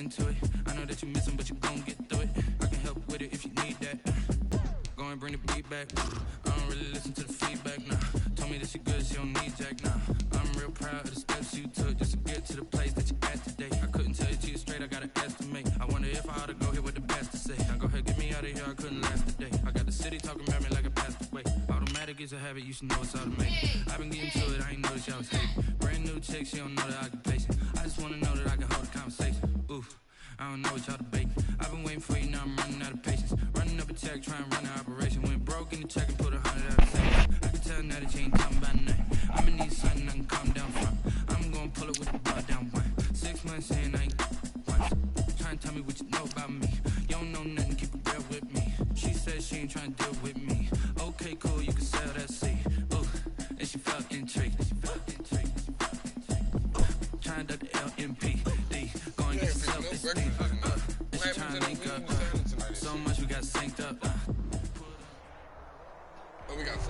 into it. I know that you miss him, but you gon' get through it. I can help with it if you need that. Go and bring the beat back. I don't really listen to the feedback, nah. Told me that she good, she don't need Jack, nah. I'm real proud of the steps you took just to get to the place that you at today. I couldn't tell you to you straight, I gotta estimate. I wonder if I ought to go here with the best to say. Now go ahead, get me out of here, I couldn't last today. I got the city talking about me like I passed away. Automatic is a habit, you should know it's automated. I've been getting to it, I ain't noticed y'all was hating. Brand new chick, she don't know the occupation. I just wanna know that I can hold a conversation. Oof, I don't know what y'all debating. I've been waiting for you, now I'm running out of patience. Running up a check, trying to run an operation. Went broke in the check and put 100 out of savings. I can tell now that you ain't talking about nothing. I'ma need something I can calm down from. I'm gonna pull it with the bar down one. 6 months in, I ain't once. Trying to tell me what you know about me. You don't know nothing, keep it real with me. She said she ain't trying to deal with me. Okay, cool, you can sell that seed. Ooh, and she felt intrigued. Trying to duck the LMPD. Go and get yourself this thing. And she trying to link up. So much we got synced up.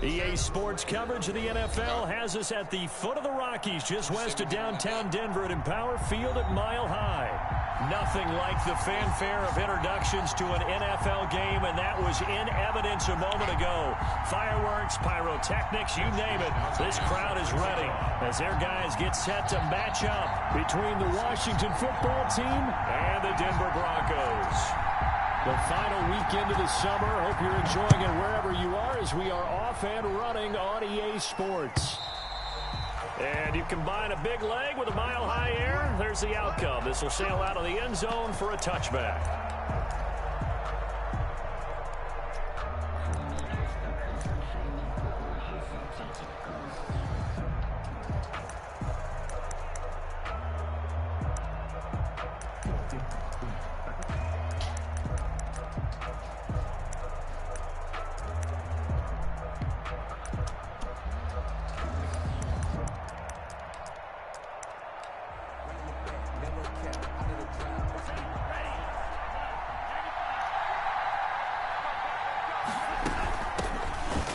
EA Sports coverage of the NFL has us at the foot of the Rockies, just west of downtown Denver at Empower Field at Mile High. Nothing like the fanfare of introductions to an NFL game, and that was in evidence a moment ago. Fireworks, pyrotechnics, you name it. This crowd is ready as their guys get set to match up between the Washington football team and the Denver Broncos. The final weekend of the summer. Hope you're enjoying it wherever you are as we are off and running on EA Sports. And you combine a big leg with a mile-high air. There's the outcome. This will sail out of the end zone for a touchback.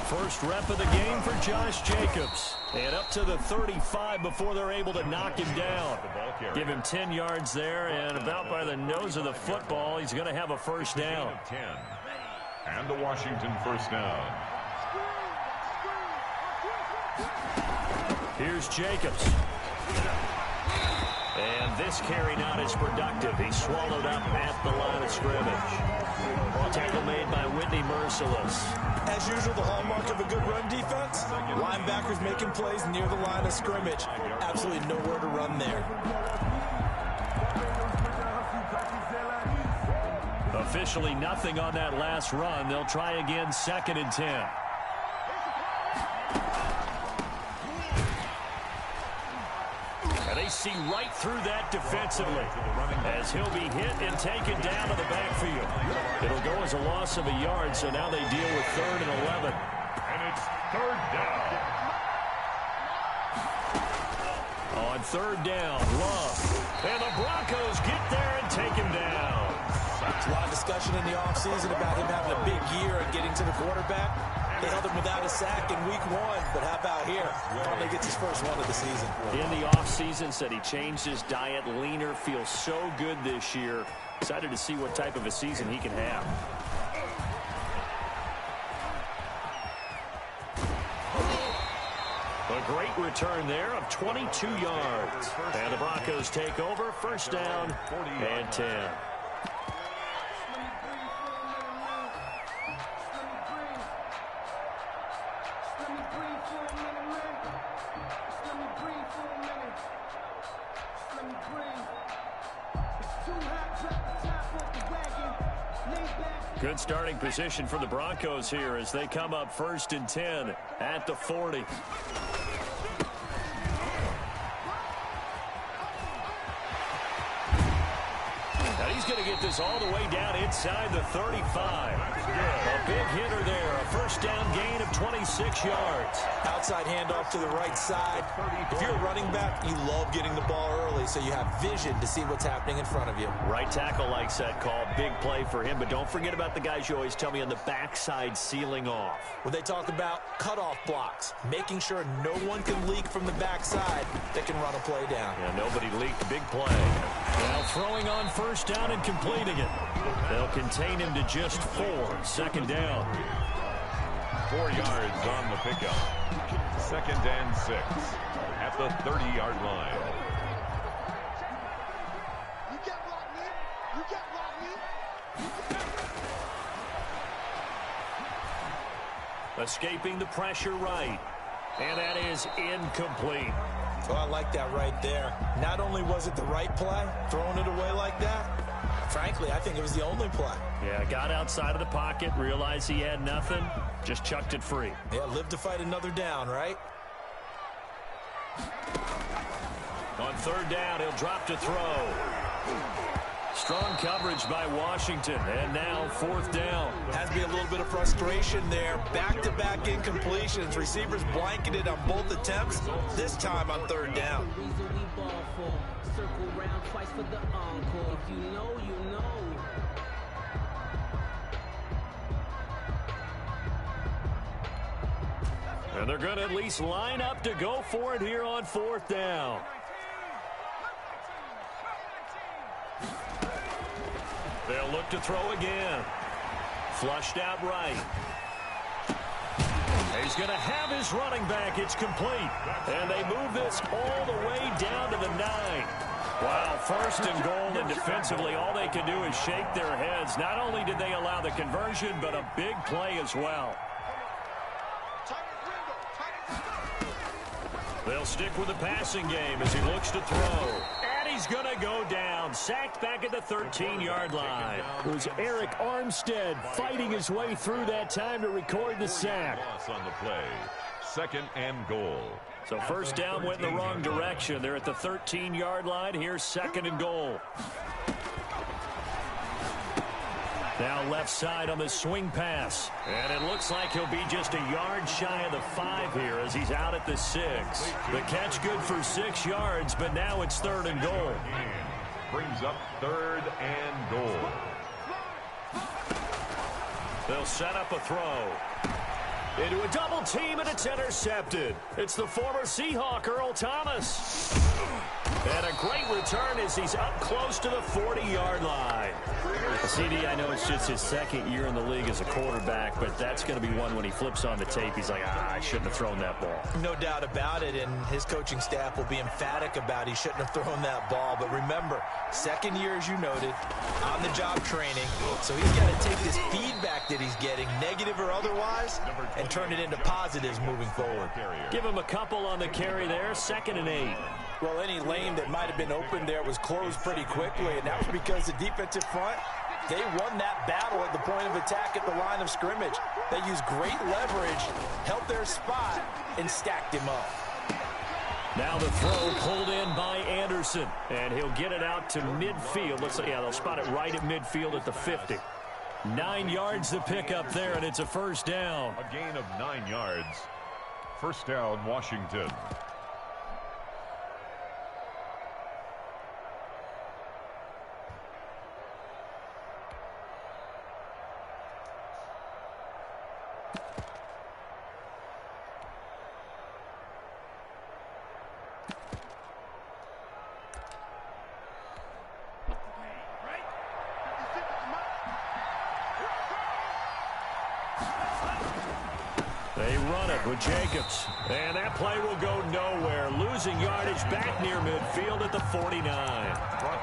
First rep of the game for Josh Jacobs. And up to the 35 before they're able to knock him down. Give him 10 yards there, and about by the nose of the football, he's going to have a first down. 10. And the Washington first down. Here's Jacobs. And this carry not as productive. He swallowed up at the line of scrimmage. Tackle made by Whitney Merciless. As usual, the hallmark of a good run defense, linebackers making plays near the line of scrimmage. Absolutely nowhere to run there. Officially nothing on that last run. They'll try again, 2nd and 10. And they see right through that defensively as he'll be hit and taken down to the backfield. It'll go as a loss of a yard, so now they deal with 3rd and 11. And it's 3rd down. On 3rd down, Love. And the Broncos get there and take him down. There's a lot of discussion in the offseason about him having a big year and getting to the quarterback. They held him without a sack in week 1, but how about here? Finally gets his first one of the season. In the offseason, said he changed his diet, leaner, feels so good this year. Excited to see what type of a season he can have. A great return there of 22 yards. And the Broncos take over, first down and 10. Good starting position for the Broncos here as they come up 1st and 10 at the 40. Now he's going to get this all the way down inside the 35. A big hitter there. A first down gain of 26 yards. Outside handoff to the right side. If you're a running back, you love getting the ball early so you have vision to see what's happening in front of you. Right tackle likes that call. Big play for him. But don't forget about the guys you always tell me on the backside sealing off. When they talk about cutoff blocks, making sure no one can leak from the backside that can run a play down. Yeah, nobody leaked. Big play. Now throwing on first down and completing it. They'll contain him to just 4. Second down. 4 yards on the pickup. 2nd and 6 at the 30-yard line. Escaping the pressure right. And that is incomplete. Oh, I like that right there. Not only was it the right play, throwing it away like that, frankly, I think it was the only play. Yeah, got outside of the pocket, realized he had nothing, just chucked it free. Yeah, live to fight another down, right? On third down, he'll drop to throw. Strong coverage by Washington, and now 4th down. Has to be a little bit of frustration there. Back-to-back incompletions. Receivers blanketed on both attempts, this time on 3rd down. And they're going to at least line up to go for it here on 4th down. They'll look to throw again. Flushed out right. He's going to have his running back. It's complete. And they move this all the way down to the 9. Wow, 1st and goal, and defensively all they can do is shake their heads. Not only did they allow the conversion, but a big play as well. They'll stick with the passing game as he looks to throw. He's going to go down. Sacked back at the 13-yard line. It was Eric Armstead fighting his way through that time to record the sack. On the play. 2nd and goal. So first down went in the wrong direction. They're at the 13-yard line. Here's 2nd and goal. Now left side on the swing pass. And it looks like he'll be just a yard shy of the 5 here as he's out at the 6. The catch good for 6 yards, but now it's 3rd and goal. Brings up 3rd and goal. They'll set up a throw. Into a double team, and it's intercepted. It's the former Seahawk, Earl Thomas. And a great return as he's up close to the 40-yard line. CD, I know it's just his 2nd year in the league as a quarterback, but that's going to be one when he flips on the tape. He's like, I shouldn't have thrown that ball. No doubt about it, and his coaching staff will be emphatic about he shouldn't have thrown that ball. But remember, 2nd year, as you noted, on-the-job training. So he's got to take this feedback that he's getting, negative or otherwise, and turn it into positives moving forward. Give him a couple on the carry there, 2nd and 8. Well, any lane that might have been open there was closed pretty quickly, and that was because the defensive front, they won that battle at the point of attack at the line of scrimmage. They used great leverage, held their spot, and stacked him up. Now the throw pulled in by Anderson, and he'll get it out to midfield. Looks like, yeah, they'll spot it right at midfield at the 50. 9 yards to pick up there, and it's a 1st down. A gain of 9 yards. 1st down, Washington. They run it with Jacobs. And that play will go nowhere. Losing yardage back near midfield at the 49.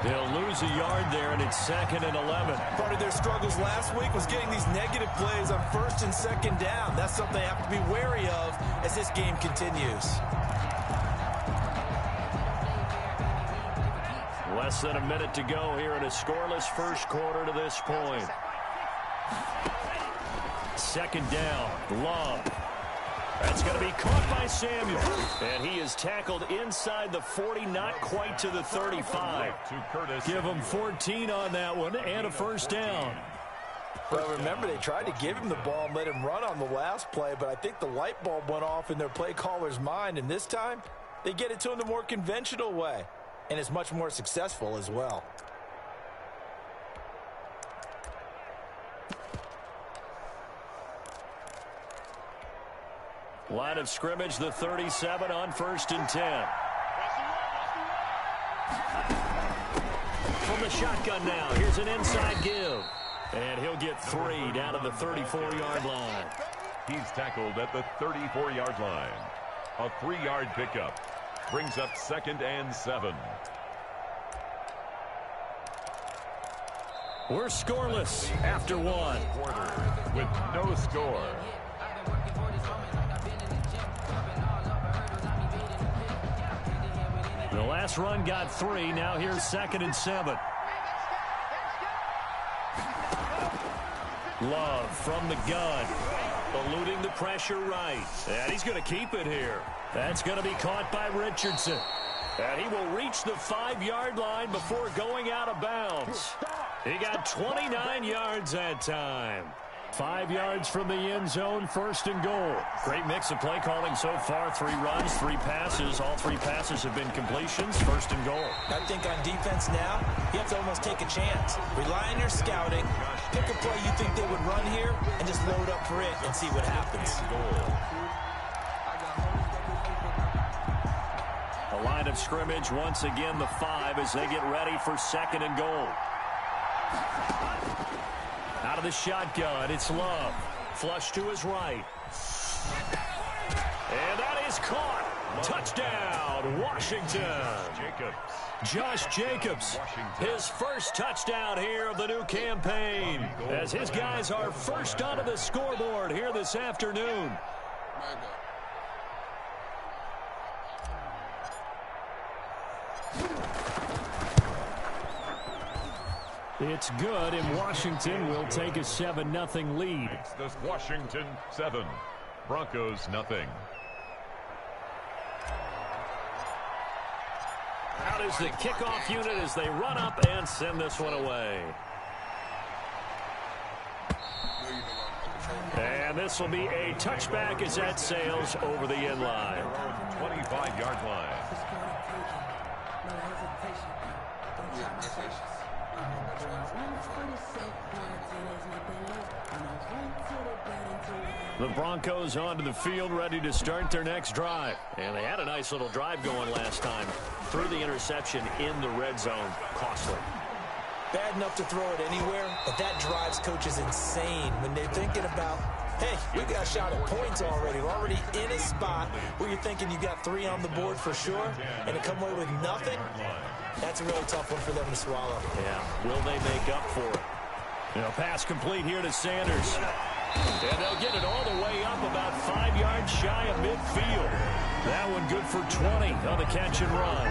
They'll lose a yard there, and it's 2nd and 11. Part of their struggles last week was getting these negative plays on 1st and 2nd down. That's something they have to be wary of as this game continues. Less than a minute to go here in a scoreless 1st quarter to this point. 2nd down, Love. That's going to be caught by Samuel. And he is tackled inside the 40, not quite to the 35. Give him 14 on that one and a 1st down. Well, remember, they tried to give him the ball and let him run on the last play, but I think the light bulb went off in their play caller's mind, and this time they get it to him the more conventional way, and it's much more successful as well. Line of scrimmage, the 37 on 1st and 10. From the shotgun now, here's an inside give. And he'll get 3 down to the 34-yard line. He's tackled at the 34-yard line. A 3-yard pickup brings up 2nd and 7. We're scoreless after 1. Quarter with no score. The last run got 3. Now here's 2nd and 7. Love from the gun. Eluding the pressure right. And he's going to keep it here. That's going to be caught by Richardson. And he will reach the 5-yard line before going out of bounds. He got 29 yards that time. 5 yards from the end zone, 1st and goal. Great mix of play calling so far. 3 runs, 3 passes. All 3 passes have been completions, 1st and goal. I think on defense now, you have to almost take a chance. Rely on your scouting. Pick a play you think they would run here and just load up for it and see what happens. A line of scrimmage, once again the 5 as they get ready for 2nd and goal. Out of the shotgun, it's Love. Flush to his right. And that is caught. Touchdown, Washington. Josh Jacobs, his first touchdown here of the new campaign, as his guys are first onto the scoreboard here this afternoon. It's good, and Washington will take a 7-0 lead. This Washington 7, Broncos nothing. Out is the kickoff unit as they run up and send this one away. And this will be a touchback as that sails over the end line. 25-yard line. The Broncos onto the field, ready to start their next drive. And they had a nice little drive going last time. Threw the interception in the red zone. Costly. Bad enough to throw it anywhere, but that drives coaches insane when they're thinking about, hey, we got a shot at points already. We're already in a spot where you're thinking you got 3 on the board for sure, and to come away with nothing, that's a really tough one for them to swallow. Yeah, will they make up for it? Pass complete here to Sanders. And they'll get it all the way up about 5 yards shy of midfield. That one good for 20 on the catch and run.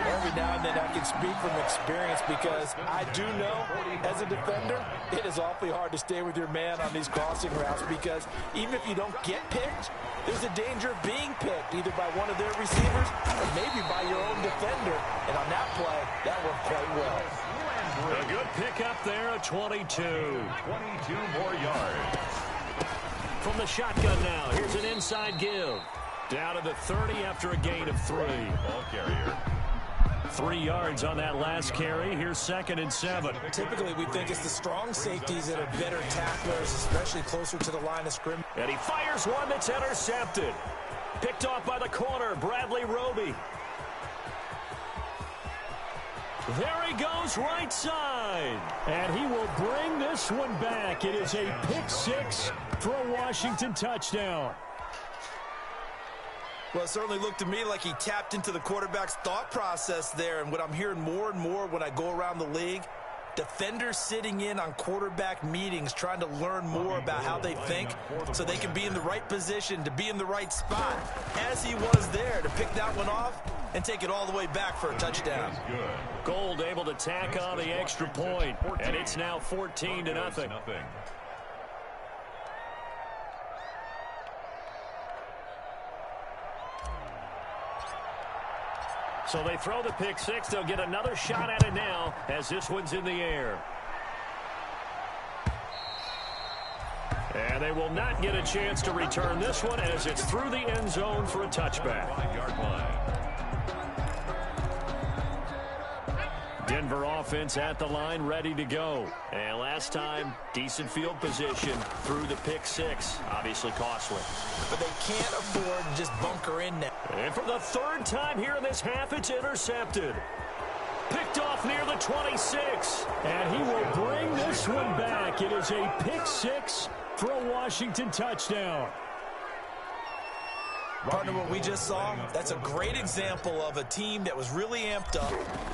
Every now and then I can speak from experience because I do know as a defender it is awfully hard to stay with your man on these crossing routes because even if you don't get picked, there's a danger of being picked either by one of their receivers or maybe by your own defender. And on that play, that worked quite well. A good pickup there, a 22. 22 more yards. From the shotgun now, here's an inside give. Down to the 30 after a gain of 3. Ball carrier. 3 yards on that last carry. Here's 2nd and 7. Typically, we think it's the strong safeties that are better tacklers, especially closer to the line of scrimmage. And he fires one that's intercepted. Picked off by the corner, Bradley Roby. There he goes, right side. And he will bring this one back. It is a pick-6 for a Washington touchdown. Well, it certainly looked to me like he tapped into the quarterback's thought process there. And what I'm hearing more and more when I go around the league, defenders sitting in on quarterback meetings trying to learn more about how they think so they can be in the right position to be in the right spot, as he was there to pick that one off and take it all the way back for a touchdown. Gold able to tack on the extra point, and it's now 14-0. So they throw the pick-6. They'll get another shot at it now as this one's in the air. And they will not get a chance to return this one as it's through the end zone for a touchback. 5-yard line. Denver offense at the line, ready to go. And last time, decent field position through the pick-6. Obviously costly. But they can't afford to just bunker in now. And for the 3rd time here in this half, it's intercepted. Picked off near the 26. And he will bring this one back. It is a pick six for a Washington touchdown. Partner, what we just saw, that's a great example of a team that was really amped up.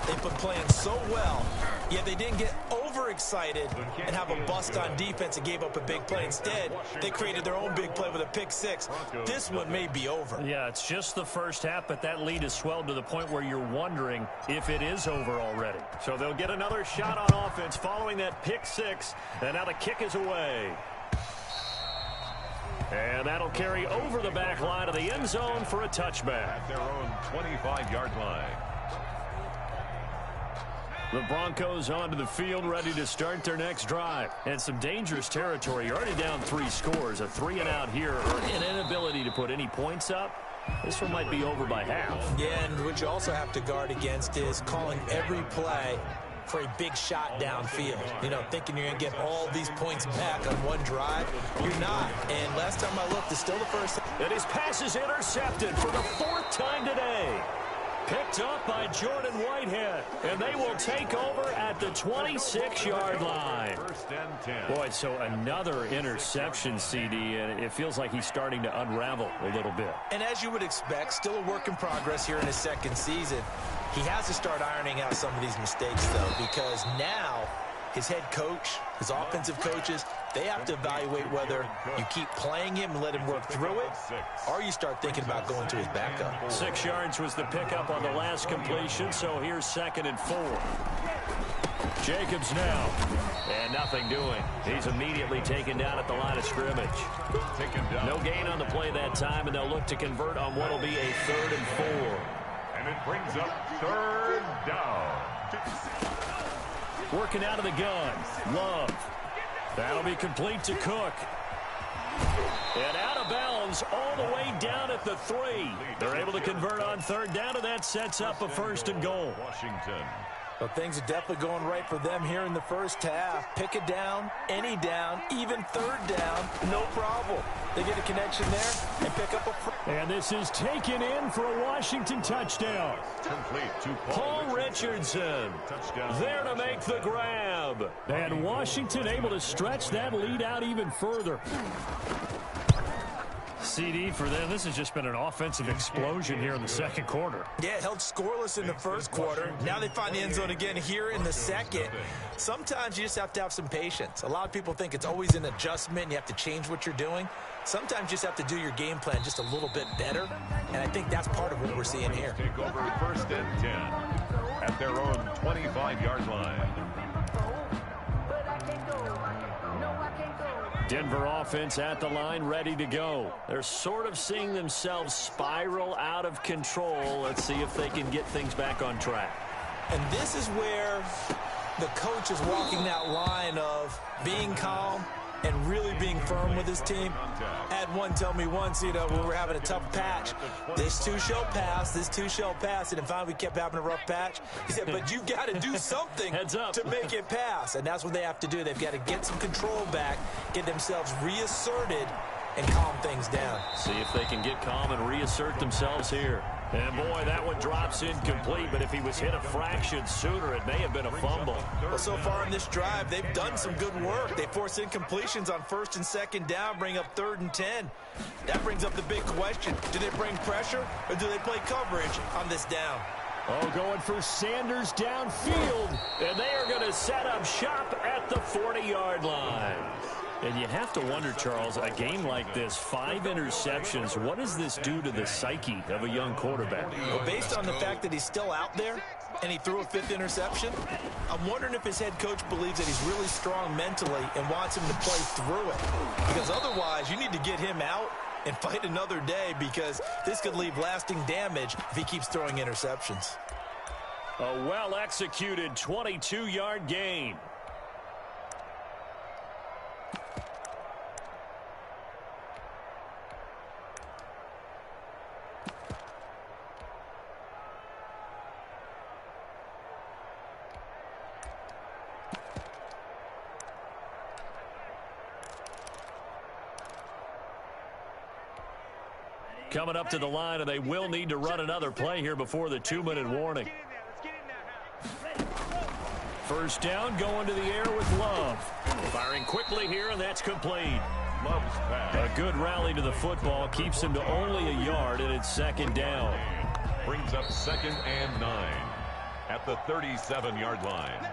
They've been playing so well, yet they didn't get overexcited and have a bust on defense and gave up a big play. Instead, they created their own big play with a pick six. This one may be over. Yeah, it's just the first half, but that lead has swelled to the point where you're wondering if it is over already. So they'll get another shot on offense following that pick six, and now the kick is away. And that'll carry over the back line of the end zone for a touchback. At their own 25-yard line. The Broncos onto the field, ready to start their next drive. And some dangerous territory. You're already down 3 scores. A 3-and-out here, or an inability to put any points up. This one might be over by half. Yeah, and what you also have to guard against is calling every play for a big shot downfield. You know, thinking you're going to get all these points back on one drive. You're not. And last time I looked, it's still the first. And his pass is intercepted for the 4th time today. Picked up by Jordan Whitehead. And they will take over at the 26-yard line. First and 10. Boy, so another interception, CD, and it feels like he's starting to unravel a little bit. And as you would expect, still a work in progress here in his second season. He has to start ironing out some of these mistakes, though, because now his head coach, his offensive coaches, they have to evaluate whether you keep playing him and let him work through it, or you start thinking about going to his backup. 6 yards was the pickup on the last completion, so here's 2nd and 4. Jacobs now, and nothing doing. He's immediately taken down at the line of scrimmage. No gain on the play that time, and they'll look to convert on what will be a 3rd and 4. And it brings up 3rd down. Working out of the gun. Love. That'll be complete to Cook. And out of bounds all the way down at the 3. They're able to convert on 3rd down, and that sets up a 1st and goal. Washington. Well, things are definitely going right for them here in the first half. Pick a down, any down, even 3rd down, no problem. They get a connection there and pick up a... And this is taken in for a Washington touchdown. Complete to Paul Richardson. Touchdown. There to make the grab. And Washington able to stretch that lead out even further. CD for them, this has just been an offensive explosion here in the second quarter. Yeah, held scoreless in the first quarter. Now they find the end zone again here in the second. Sometimes you just have to have some patience. A lot of people think it's always an adjustment. You have to change what you're doing. Sometimes you just have to do your game plan just a little bit better. And I think that's part of what we're seeing here. Take over 1st and 10 at their own 25-yard line. Denver offense at the line, ready to go. They're sort of seeing themselves spiral out of control. Let's see if they can get things back on track. And this is where the coach is walking that line of being calm and really being firm with his team. I had one tell me once, you know, when we were having a tough patch, this too shall pass, this too shall pass. And finally we kept having a rough patch. He said, but you got to do something to make it pass. And that's what they have to do. They've got to get some control back, get themselves reasserted, and calm things down. See if they can get calm and reassert themselves here. And boy, that one drops incomplete, but if he was hit a fraction sooner, it may have been a fumble. Well, so far in this drive, they've done some good work. They force incompletions on 1st and 2nd down, bring up 3rd and 10. That brings up the big question. Do they bring pressure, or do they play coverage on this down? Oh, going for Sanders downfield, and they are going to set up shop at the 40-yard line. And you have to wonder, Charles, a game like this, 5 interceptions, what does this do to the psyche of a young quarterback? Well, based on the fact that he's still out there and he threw a 5th interception, I'm wondering if his head coach believes that he's really strong mentally and wants him to play through it. Because otherwise, you need to get him out and fight another day, because this could leave lasting damage if he keeps throwing interceptions. A well-executed 22-yard gain. Coming up to the line, and they will need to run another play here before the 2-minute warning. First down, going to the air with Love. Firing quickly here, and that's complete. Love's pass. A good rally to the football keeps him to only a yard, and it's second down. Brings up 2nd and 9 at the 37-yard line.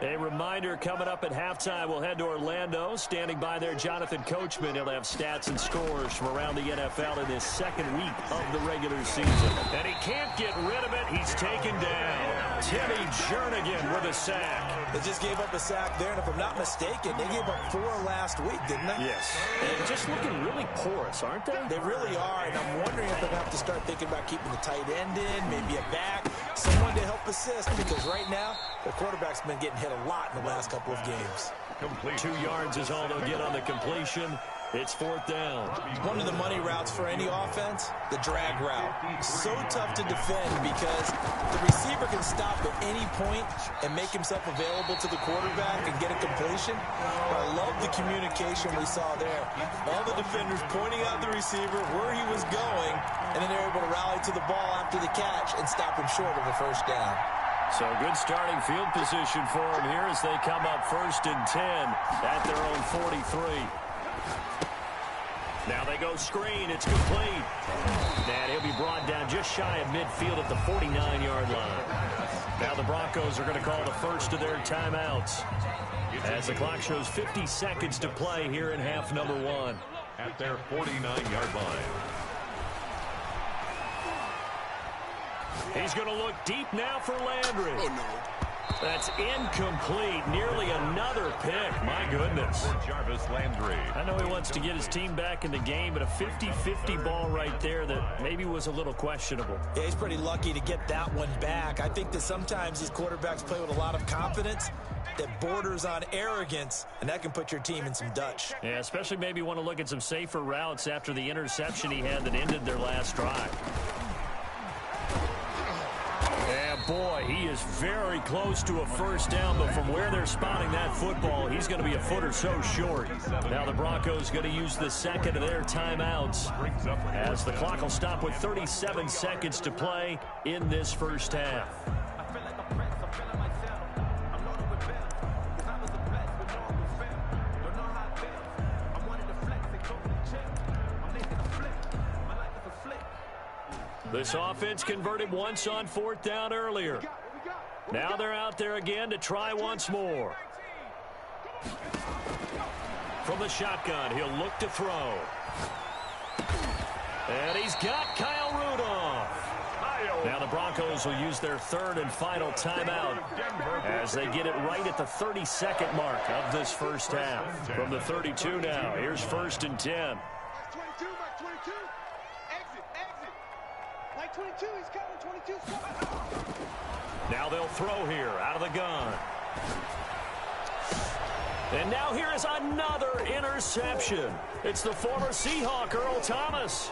A reminder, coming up at halftime, we'll head to Orlando. Standing by there, Jonathan Coachman. He'll have stats and scores from around the NFL in this second week of the regular season. And he can't get rid of it. He's taken down. Timmy Jernigan with a sack. They just gave up a sack there, and if I'm not mistaken, they gave up 4 last week, didn't they? Yes. And just looking really porous, aren't they? They really are, and I'm wondering if they're going to have to start thinking about keeping the tight end in, maybe a back, someone to help assist, because right now, the quarterback's been getting hit a lot in the last couple of games. Complete. 2 yards is all they'll get on the completion. It's 4th down. One of the money routes for any offense, the drag route. So tough to defend because the receiver can stop at any point and make himself available to the quarterback and get a completion. But I love the communication we saw there. All the defenders pointing out the receiver where he was going, and then they're able to rally to the ball after the catch and stop him short of the first down. So good starting field position for him here as they come up 1st and 10 at their own 43. Now they go screen. It's complete. And he'll be brought down just shy of midfield at the 49-yard line. Now the Broncos are going to call the first of their timeouts as the clock shows 50 seconds to play here in half number 1. At their 49-yard line. He's going to look deep now for Landry. Oh, no. That's incomplete. Nearly another pick. My goodness. Jarvis Landry. I know he wants to get his team back in the game, but a 50-50 ball right there that maybe was a little questionable. Yeah, he's pretty lucky to get that one back. I think that sometimes these quarterbacks play with a lot of confidence that borders on arrogance, and that can put your team in some Dutch. Yeah, especially maybe want to look at some safer routes after the interception he had that ended their last drive. Yeah, boy, he is very close to a first down, but from where they're spotting that football, he's going to be a foot or so short. Now the Broncos going to use the second of their timeouts as the clock will stop with 37 seconds to play in this first half. This offense converted once on 4th down earlier. Now they're out there again to try once more. From the shotgun, he'll look to throw. And he's got Kyle Rudolph. Now the Broncos will use their 3rd and final timeout as they get it right at the 32nd mark of this first half. From the 32 now, here's 1st and 10. 22, Mike 22. Exit. Mike 22, he's coming, 22. Now they'll throw here out of the gun. And now here is another interception. It's the former Seahawk, Earl Thomas.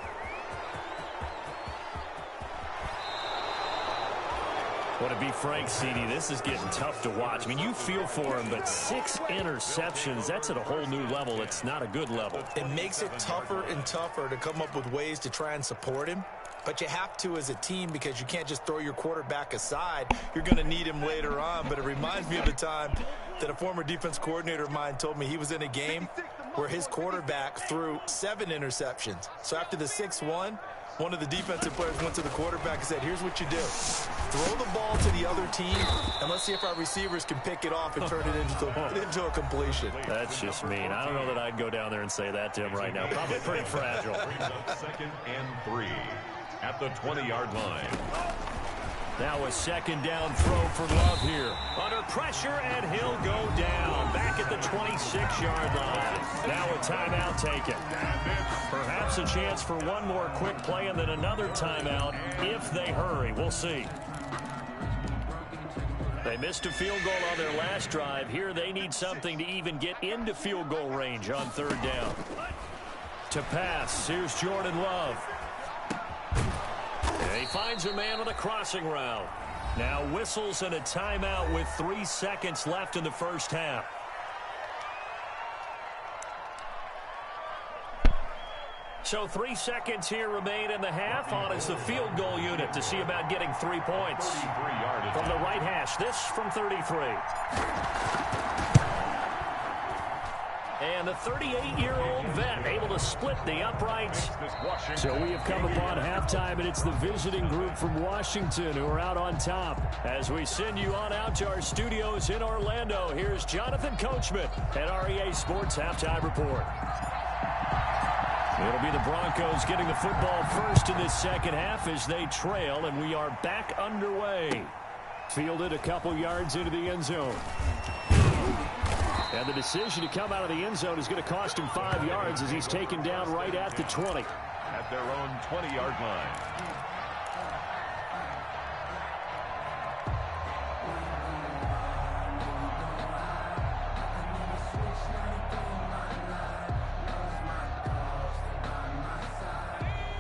Well, to be frank, CD, this is getting tough to watch. I mean, you feel for him, but 6 interceptions, that's at a whole new level. It's not a good level. It makes it tougher and tougher to come up with ways to try and support him. But you have to as a team because you can't just throw your quarterback aside. You're going to need him later on. But it reminds me of the time that a former defense coordinator of mine told me he was in a game where his quarterback threw 7 interceptions. So after the 6-1, one of the defensive players went to the quarterback and said, here's what you do. Throw the ball to the other team, and let's see if our receivers can pick it off and turn it into a completion. That's just mean. I don't know that I'd go down there and say that to him right now. Probably pretty fragile. 2nd and 3 at the 20-yard line. Now a 2nd down throw for Love here. Under pressure, and he'll go down. Back at the 26-yard line. Now a timeout taken. Perhaps a chance for one more quick play and then another timeout if they hurry. We'll see. They missed a field goal on their last drive. Here they need something to even get into field goal range on 3rd down. To pass, here's Jordan Love. And he finds a man on a crossing route. Now whistles and a timeout with 3 seconds left in the first half. So 3 seconds here remain in the half. On is the field goal unit to see about getting 3 points. From the right hash, this from 33. And the 38-year-old vet able to split the uprights. So we have come upon halftime, and it's the visiting group from Washington who are out on top. As we send you on out to our studios in Orlando, here's Jonathan Coachman at REA Sports Halftime Report. It'll be the Broncos getting the football first in this second half as they trail, and we are back underway. Fielded a couple yards into the end zone. And the decision to come out of the end zone is going to cost him 5 yards as he's taken down right at the 20. At their own 20-yard line.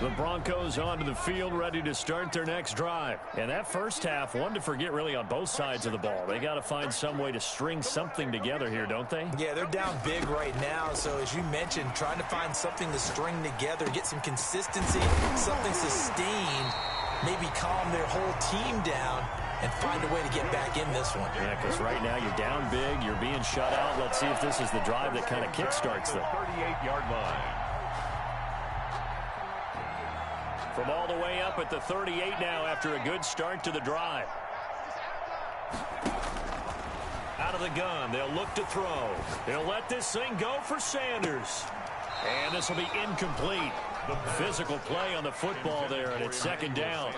The Broncos onto the field, ready to start their next drive. And that first half, one to forget really on both sides of the ball. They got to find some way to string something together here, don't they? Yeah, they're down big right now. So as you mentioned, trying to find something to string together, get some consistency, something sustained, maybe calm their whole team down and find a way to get back in this one. Yeah, because right now you're down big, you're being shut out. Let's see if this is the drive that kind of kickstarts them. 38-yard line. From all the way up at the 38 now after a good start to the drive. Out of the gun, they'll look to throw. They'll let this thing go for Sanders. And this will be incomplete. The physical play on the football there, and it's second down.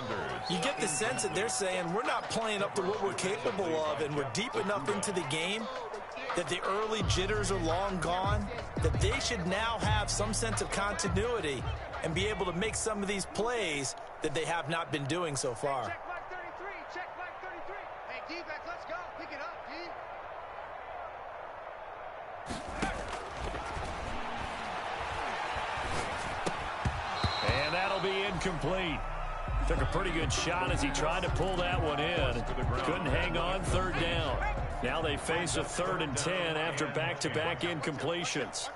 You get the sense that they're saying we're not playing up to what we're capable of, and we're deep enough into the game that the early jitters are long gone, that they should now have some sense of continuity and be able to make some of these plays that they have not been doing so far. Check back 33. Check back 33. Hey, D-back, let's go. Pick it up, D. And that'll be incomplete. Took a pretty good shot as he tried to pull that one in. Couldn't hang on, third down. Now they face a 3rd and 10 after back-to-back incompletions.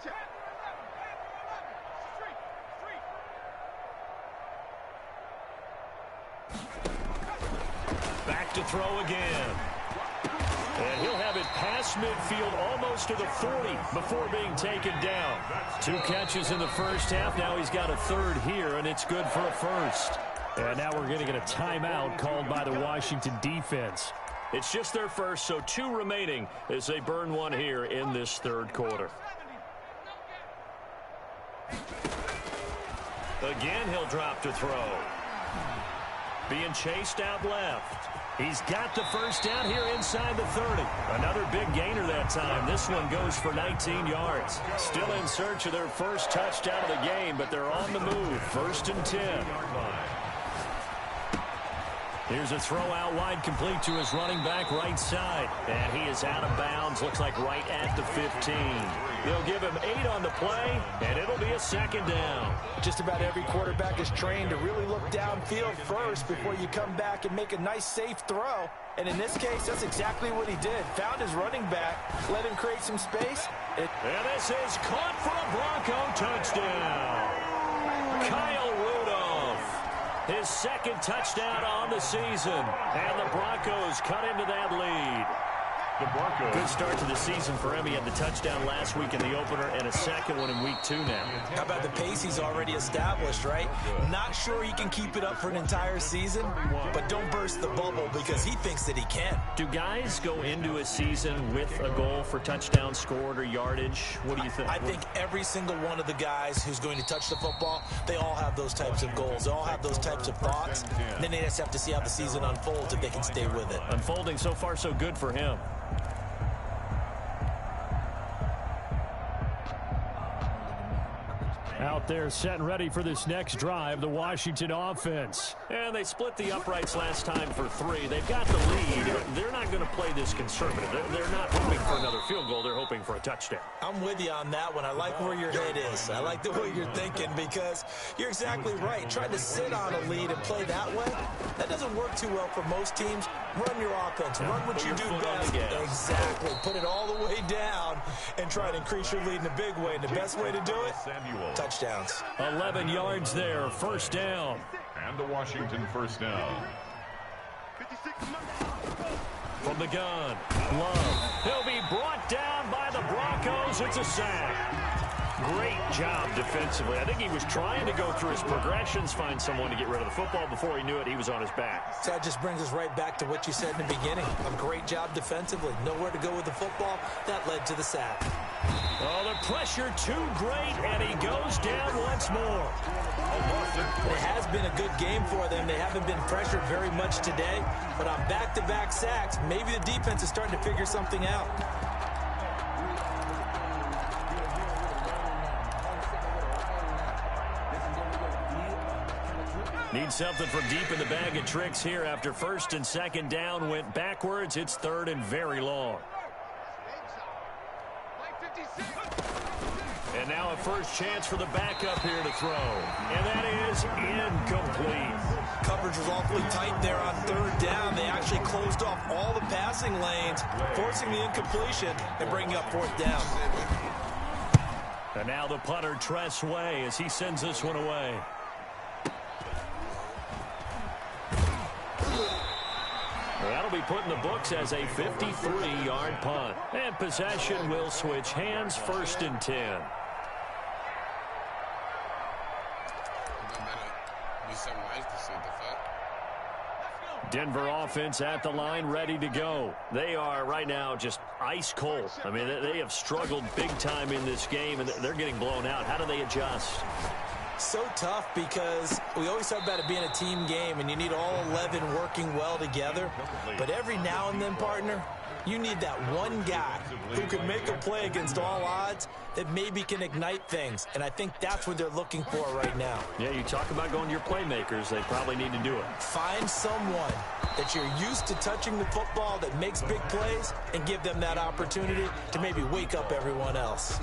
Back to throw again. And he'll have it past midfield almost to the 40 before being taken down. 2 catches in the first half. Now he's got a 3rd here, and it's good for a 1st. And now we're going to get a timeout called by the Washington defense. It's just their first, so 2 remaining as they burn one here in this 3rd quarter. Again, he'll drop to throw. Being chased out left. He's got the first down here inside the 30. Another big gainer that time. This one goes for 19 yards. Still in search of their first touchdown of the game, but they're on the move. 1st and 10. Here's a throw out wide, complete to his running back right side. And he is out of bounds, looks like right at the 15. They'll give him 8 on the play, and it'll be a 2nd down. Just about every quarterback is trained to really look downfield first before you come back and make a nice, safe throw. And in this case, that's exactly what he did. Found his running back, let him create some space. And this is caught for a Bronco touchdown. Kyle Rudolph, his 2nd touchdown on the season. And the Broncos cut into that lead. The Broncos. Good start to the season for him. He had the touchdown last week in the opener and a 2nd one in week 2 now. How about the pace he's already established, right? Not sure he can keep it up for an entire season, but don't burst the bubble because he thinks that he can. Do guys go into a season with a goal for touchdown scored or yardage? What do you think? I think every single one of the guys who's going to touch the football, they all have those types of goals. They all have those types of thoughts. And then they just have to see how the season unfolds if they can stay with it. Unfolding so far so good for him. Out there set and ready for this next drive, the Washington offense. And they split the uprights last time for 3. They've got the lead. They're not going to play this conservative. They're not hoping for another field goal. They're hoping for a touchdown. I'm with you on that one. I like where your head is. I like the way you're thinking because you're exactly right. Trying to sit on a lead and play that way, that doesn't work too well for most teams. Run your offense. Run what you do best. Exactly. Put it all the way down and try to increase your lead in a big way. And the best way to do it, touchdown. touchdowns. 11 yards there, first down. And the Washington first down. From the gun, Love. He'll be brought down by the Broncos. It's a sack. Great job defensively. I think he was trying to go through his progressions, find someone to get rid of the football. Before he knew it, he was on his back. So that just brings us right back to what you said in the beginning. A great job defensively. Nowhere to go with the football. That led to the sack. Oh, the pressure too great, and he goes down once more. It has been a good game for them. They haven't been pressured very much today, but on back-to-back sacks, maybe the defense is starting to figure something out. Need something from deep in the bag of tricks here after first and second down went backwards. It's third and very long. And now a first chance for the backup here to throw. And that is incomplete. Coverage was awfully tight there on third down. They actually closed off all the passing lanes, forcing the incompletion and bringing up fourth down. And now the punter, Tress Way, as he sends this one away. That'll be put in the books as a 53-yard punt. And possession will switch hands, first and 10. Denver offense at the line, ready to go. They are right now just ice cold. I mean, they have struggled big time in this game, and they're getting blown out. How do they adjust? So tough because we always talk about it being a team game, and you need all 11 working well together. But every now and then, partner, you need that one guy who can make a play against all odds that maybe can ignite things. And I think that's what they're looking for right now. Yeah, you talk about going to your playmakers. They probably need to do it. Find someone that you're used to touching the football that makes big plays and give them that opportunity to maybe wake up everyone else.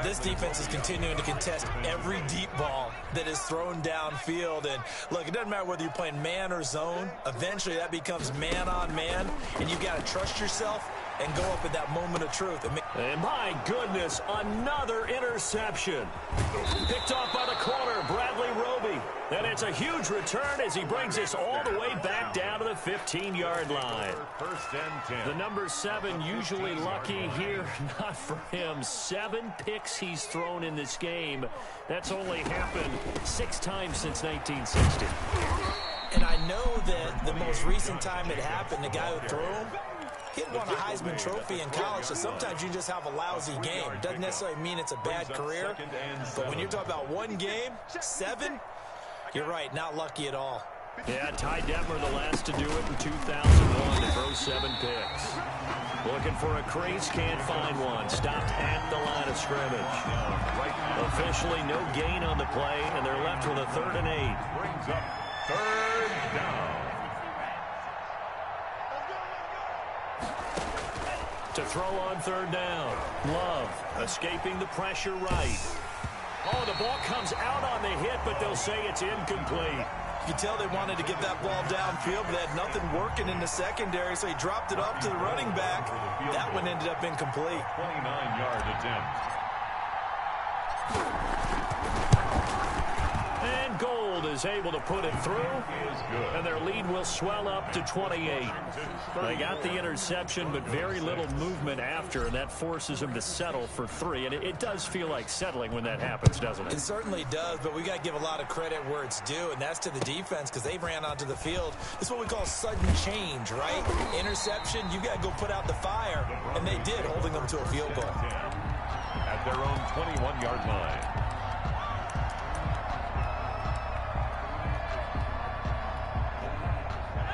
This defense is continuing to contest every deep ball that is thrown downfield. And, look, it doesn't matter whether you're playing man or zone. Eventually, that becomes man-on-man, and you've got to trust yourself and go up at that moment of truth. And, my goodness, another interception. Picked off by the corner, Bradley Roby. And it's a huge return as he brings us all the way back down to the 15-yard line. First and 10. The number 7 usually lucky here. Not for him. 7 picks he's thrown in this game. That's only happened 6 times since 1960. And I know that the most recent time it happened, the guy who threw him, he had won a Heisman Trophy in college, so sometimes you just have a lousy game. Doesn't necessarily mean it's a bad career, but when you're talking about one game, 7, you're right, not lucky at all. Yeah, Ty Detmer, the last to do it in 2001, to throw 7 picks. Looking for a crease, can't find one. Stopped at the line of scrimmage. Officially no gain on the play, and they're left with a 3rd and 8. Brings up 3rd down. To throw on 3rd down. Love escaping the pressure right. Oh, the ball comes out on the hit, but they'll say it's incomplete. You can tell they wanted to get that ball downfield, but they had nothing working in the secondary, so he dropped it off to the running back. That one ended up incomplete. 29-yard attempt. And Gold is able to put it through, and their lead will swell up to 28. They got the interception, but very little movement after, and that forces them to settle for 3. And it does feel like settling when that happens, doesn't it? It certainly does, but we got to give a lot of credit where it's due, and that's to the defense because they ran onto the field. It's what we call sudden change, right? Interception, you got to go put out the fire, and they did, holding them to a field goal. At their own 21-yard line.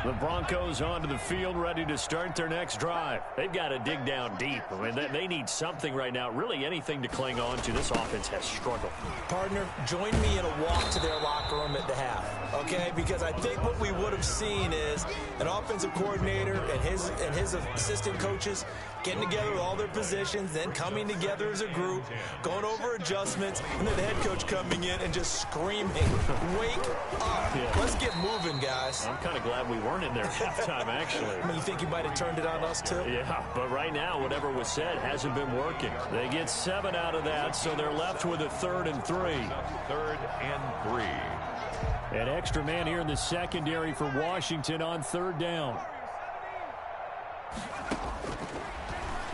The Broncos onto the field, ready to start their next drive. They've got to dig down deep. I mean, they need something right now, really anything to cling on to. This offense has struggled. Partner, join me in a walk to their locker room at the half, okay? Because I think what we would have seen is an offensive coordinator and his assistant coaches getting together with all their positions, then coming together as a group, going over adjustments, and then the head coach coming in and just screaming, wake up. Yeah. Let's get moving, guys. I'm kind of glad we weren't weren't in there at halftime, actually. I mean, you think you might have turned it on us, too? Yeah, but right now, whatever was said hasn't been working. They get 7 out of that, so they're left with a 3rd and 3. 3rd and 3. An extra man here in the secondary for Washington on 3rd down.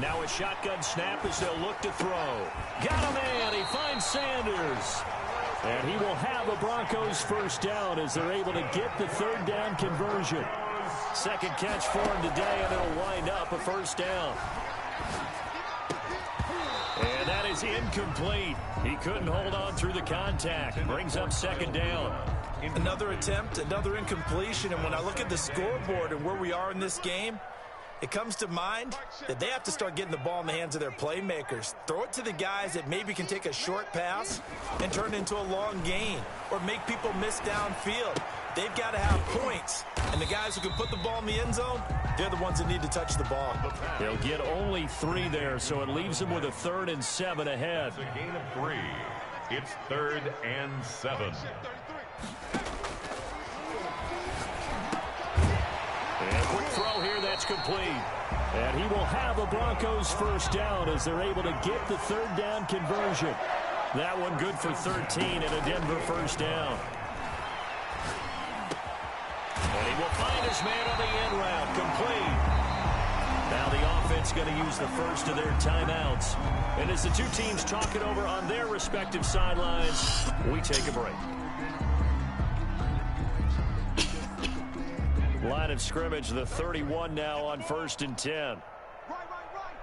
Now a shotgun snap as they'll look to throw. Got a man. He finds Sanders. And he will have a Broncos 1st down as they're able to get the 3rd down conversion. 2nd catch for him today, and it'll wind up a 1st down. And that is incomplete. He couldn't hold on through the contact. Brings up 2nd down. Another attempt, another incompletion, and when I look at the scoreboard and where we are in this game, it comes to mind that they have to start getting the ball in the hands of their playmakers. Throw it to the guys that maybe can take a short pass and turn it into a long gain or make people miss downfield. They've got to have points, and the guys who can put the ball in the end zone, they're the ones that need to touch the ball. They'll get only 3 there, so it leaves them with a 3rd and 7 ahead. It's a gain of 3. It's 3rd and 7. And a quick throw here, that's complete. And he will have a Broncos 1st down as they're able to get the 3rd down conversion. That one good for 13 and a Denver 1st down. And he will find his man on the end route, complete. Now the offense going to use the first of their timeouts. And as the two teams talk it over on their respective sidelines, we take a break. Line of scrimmage, the 31 now on 1st and 10. Right.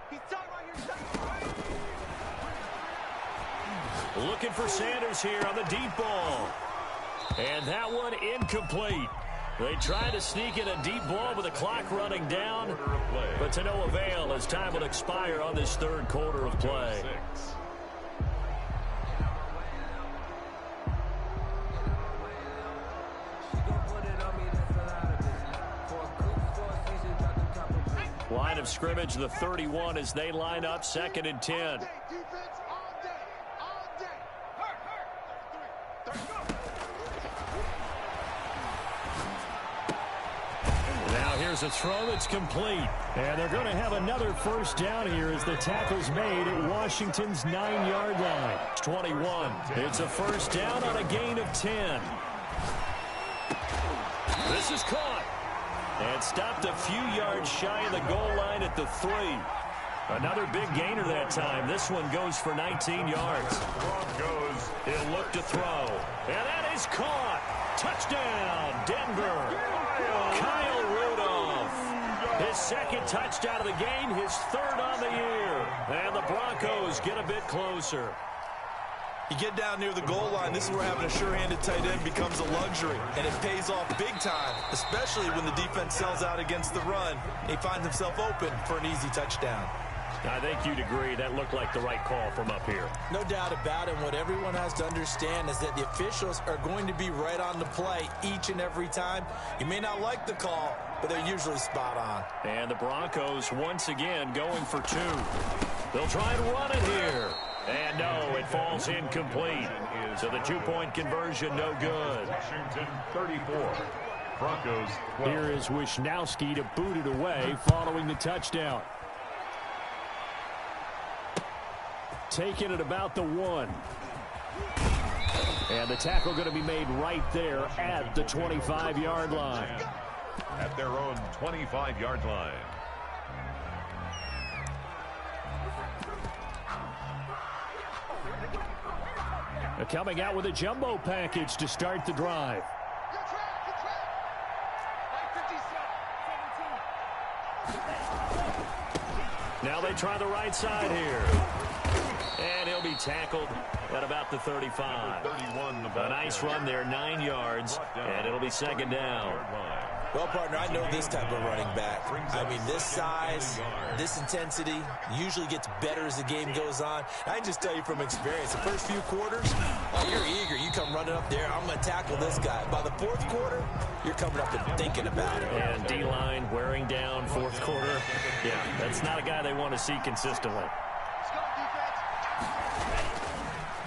He's tight right here. Looking for Sanders here on the deep ball. And that one incomplete. They try to sneak in a deep ball with the clock running down, but to no avail as time will expire on this 3rd quarter of play. Line of scrimmage, the 31 as they line up 2nd and 10. Defense all day. Now here's a throw that's complete. And they're going to have another 1st down here as the tackle's made at Washington's 9-yard line. 21. It's a 1st down on a gain of 10. This is caught. And stopped a few yards shy of the goal line at the 3. Another big gainer that time. This one goes for 19 yards. Broncos. He'll look to throw. And that is caught. Touchdown, Denver. Kyle Rudolph. His 2nd touchdown of the game, his 3rd on the year. And the Broncos get a bit closer. You get down near the goal line, this is where having a sure-handed tight end becomes a luxury, and it pays off big time, especially when the defense sells out against the run. He finds himself open for an easy touchdown. I think you'd agree that looked like the right call from up here. No doubt about it. What everyone has to understand is that the officials are going to be right on the play each and every time. You may not like the call, but they're usually spot on. And the Broncos once again going for 2. They'll try and run it here. And no, it falls incomplete. So the 2-point conversion no good. Washington 34. Broncos 12. Here is Wishnowski to boot it away following the touchdown. Taking it about the 1. And the tackle going to be made right there at the 25-yard line. At their own 25-yard line. Coming out with a jumbo package to start the drive. Good track. Like 57. Now they try the right side here. And he'll be tackled at about the 35. 31. A nice run there, 9 yards, and it'll be 2nd down. Well, partner, I know this type of running back. I mean, this size, this intensity usually gets better as the game goes on. I can just tell you from experience, the first few quarters, oh, you're eager. You come running up there, I'm going to tackle this guy. By the 4th quarter, you're coming up and thinking about it. And D-line wearing down 4th quarter. Yeah, that's not a guy they want to see consistently. Let's go, defense.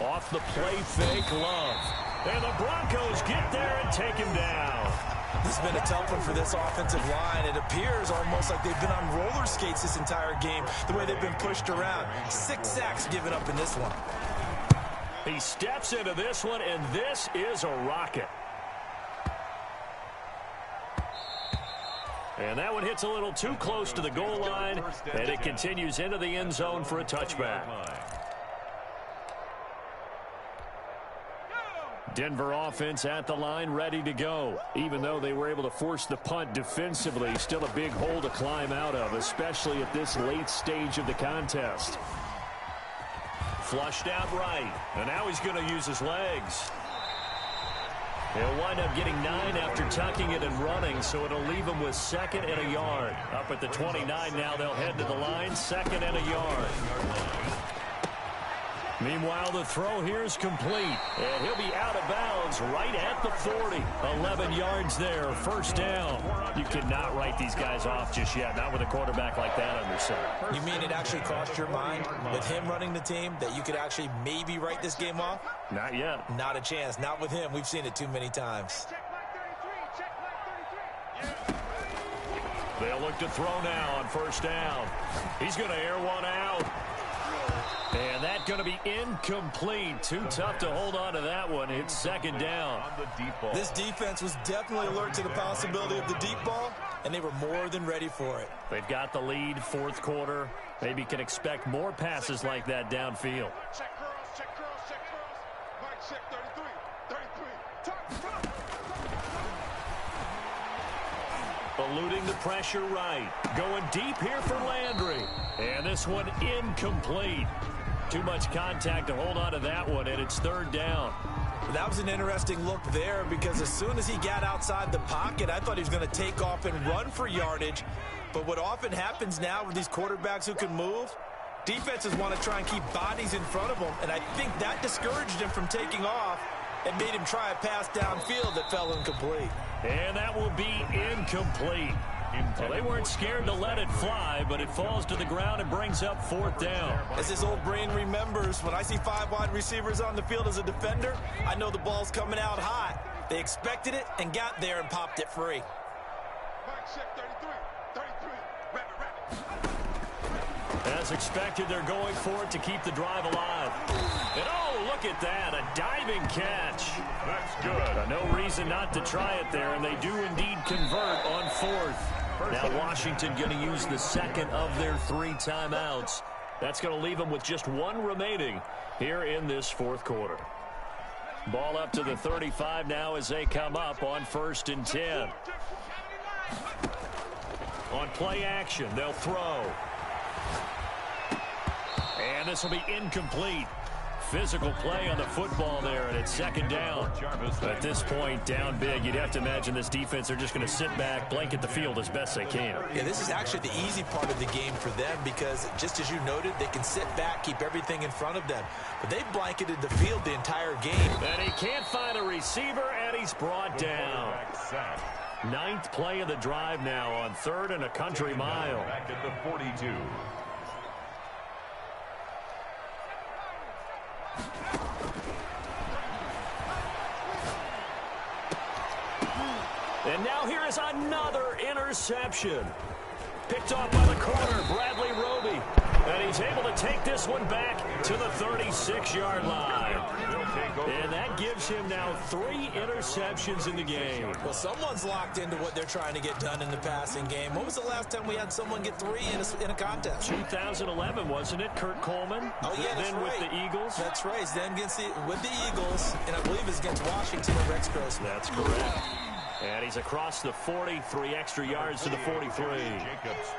Off the play fake, Love. And the Broncos get there and take him down. This has been a tough one for this offensive line. It appears almost like they've been on roller skates this entire game, the way they've been pushed around. 6 sacks given up in this one. He steps into this one, and this is a rocket. And that one hits a little too close to the goal line, and it continues into the end zone for a touchback. Denver offense at the line, ready to go. Even though they were able to force the punt defensively, still a big hole to climb out of, especially at this late stage of the contest. Flushed out right, and now he's going to use his legs. He'll wind up getting 9 after tucking it and running, so it'll leave him with 2nd and a yard. Up at the 29 now, they'll head to the line, 2nd and a yard. Meanwhile, the throw here is complete, and he'll be out of bounds right at the 40. 11 yards there, 1st down. You cannot write these guys off just yet, not with a quarterback like that under center. You mean it actually crossed your mind with him running the team that you could actually maybe write this game off? Not yet. Not a chance. Not with him. We've seen it too many times. They'll look to throw now on 1st down. He's going to air one out. And that's going to be incomplete. Too tough to hold on to that one. It's 2nd down. This defense was definitely alert to the possibility of the deep ball, and they were more than ready for it. They've got the lead, 4th quarter. Maybe can expect more passes like that downfield. Check cross, check cross, check cross. Mike, check 33. Eluding the pressure right. Going deep here for Landry. And this one incomplete. Too much contact to hold on to that one, and it's 3rd down. That was an interesting look there because as soon as he got outside the pocket, I thought he was going to take off and run for yardage. But what often happens now with these quarterbacks who can move, defenses want to try and keep bodies in front of them, and I think that discouraged him from taking off and made him try a pass downfield that fell incomplete. And that will be incomplete. Well, they weren't scared to let it fly, but it falls to the ground and brings up 4th down. As his old brain remembers, when I see 5 wide receivers on the field as a defender, I know the ball's coming out hot. They expected it and got there and popped it free. Mike, check 33. Rapid. As expected, they're going for it to keep the drive alive. And oh, look at that, a diving catch. That's good. No reason not to try it there, and they do indeed convert on 4th. Now Washington going to use the 2nd of their 3 timeouts. That's going to leave them with just 1 remaining here in this 4th quarter. Ball up to the 35 now as they come up on 1st and 10. On play action, they'll throw. And this will be incomplete. Physical play on the football there, and it's 2nd down. At this point, down big, you'd have to imagine this defense are just going to sit back, blanket the field as best they can. Yeah, this is actually the easy part of the game for them because, just as you noted, they can sit back, keep everything in front of them. But they've blanketed the field the entire game. And he can't find a receiver, and he's brought down. 9th play of the drive now on 3rd and a country mile. Back at the 42. And now here is another interception. Picked off by the corner, Bradley Roby. And he's able to take this one back to the 36-yard line. And that gives him now 3 interceptions in the game. Well, someone's locked into what they're trying to get done in the passing game. When was the last time we had someone get 3 in a contest? 2011, wasn't it? Kurt Coleman. Oh, yeah, that's then right. with the Eagles. That's right. Then with the Eagles, and I believe it's against Washington and Rex Grossman. That's correct. And he's across the 40, 3 extra yards to the 43.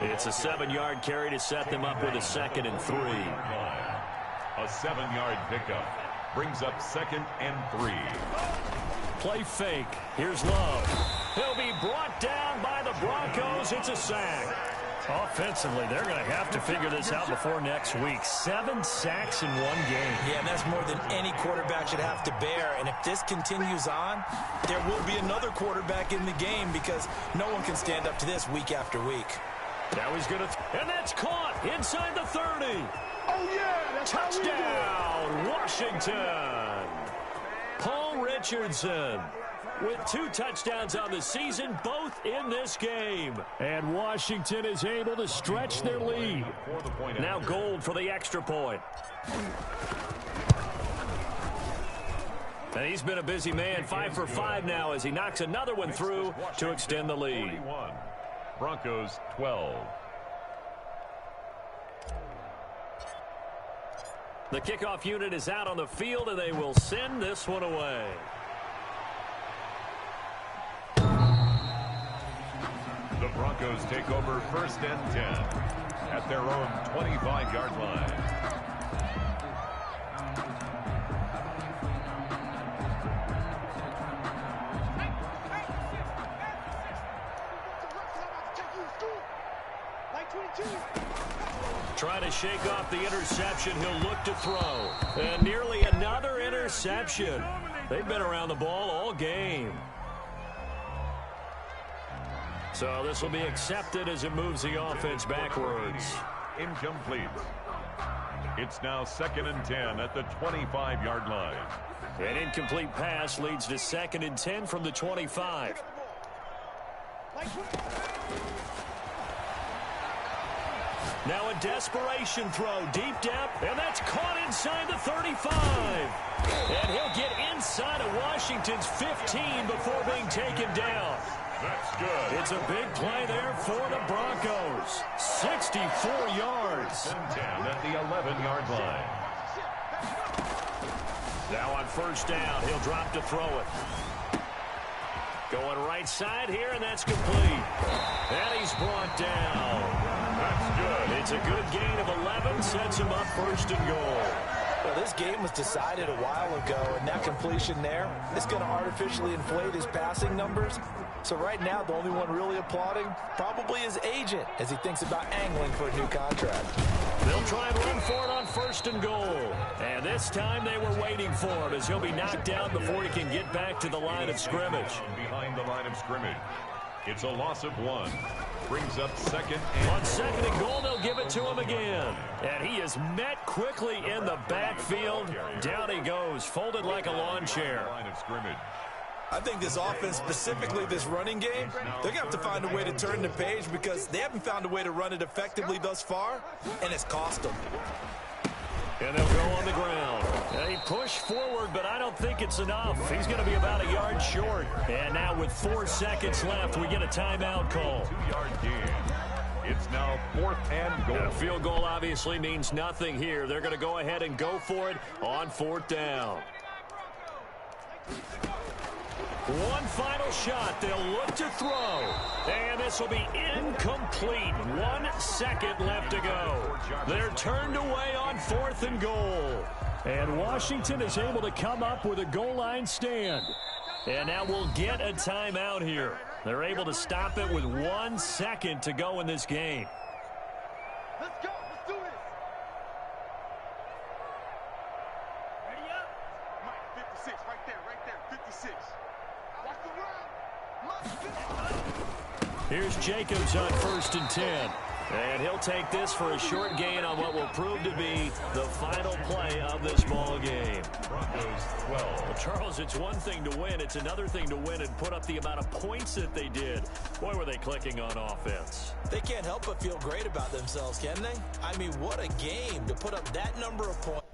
It's a 7-yard carry to set them up with a 2nd and 3. A 7-yard pickup brings up 2nd and 3. Play fake. Here's Love. He'll be brought down by the Broncos. It's a sack. Offensively, they're going to have to figure this out before next week. 7 sacks in 1 game. Yeah, and that's more than any quarterback should have to bear. And if this continues on, there will be another quarterback in the game because no one can stand up to this week after week. Now he's going to... And that's caught inside the 30. Oh, yeah, that's touchdown, Washington. Paul Richardson. with 2 touchdowns on the season, both in this game. And Washington is able to stretch their lead. Now Gold for the extra point. And he's been a busy man, 5 for 5 now as he knocks another one through to extend the lead. Broncos 12. The kickoff unit is out on the field, and they will send this one away. The Broncos take over 1st and 10 at their own 25-yard line. Trying to shake off the interception. He'll look to throw. And nearly another interception. They've been around the ball all game. So this will be accepted as it moves the offense backwards. Incomplete. It's now 2nd and 10 at the 25-yard line. An incomplete pass leads to 2nd and 10 from the 25. Now a desperation throw deep depth, and that's caught inside the 35. And he'll get inside of Washington's 15 before being taken down. That's good. It's a big play there for the Broncos. 64 yards. 10 at the 11-yard line. Now on 1st down, he'll drop to throw it. Going right side here, and that's complete. And he's brought down. That's good. It's a good gain of 11, sets him up 1st and goal. Well, this game was decided a while ago, and that completion there is going to artificially inflate his passing numbers. So right now, the only one really applauding probably his agent as he thinks about angling for a new contract. They'll try and run for it on 1st and goal. And this time they were waiting for him as he'll be knocked down before he can get back to the line of scrimmage. Behind the line of scrimmage. It's a loss of 1. Brings up 2nd and... On 2nd and goal, they'll give it to him again. And he is met quickly in the backfield. Down he goes, folded like a lawn chair. Line of scrimmage. I think this offense, specifically this running game, they're going to have to find a way to turn the page because they haven't found a way to run it effectively thus far, and it's cost them. And they'll go on the ground. They push forward, but I don't think it's enough. He's going to be about a yard short. And now with 4 seconds left, we get a timeout call. 2-yard gain. It's now 4th and goal. And a field goal obviously means nothing here. They're going to go ahead and go for it on 4th down. One final shot. They'll look to throw. And this will be incomplete. 1 second left to go. They're turned away on 4th and goal. And Washington is able to come up with a goal line stand. And now we'll get a timeout here. They're able to stop it with 1 second to go in this game. Let's go. Let's do this. Ready up? Mike, 56. Right there. 56. Watch the run. Here's Jacobs on 1st and 10. And he'll take this for a short gain on what will prove to be the final play of this ball game. Broncos 12. Well, Charles, it's one thing to win. It's another thing to win and put up the amount of points that they did. Boy, were they clicking on offense. They can't help but feel great about themselves, can they? I mean, what a game to put up that number of points.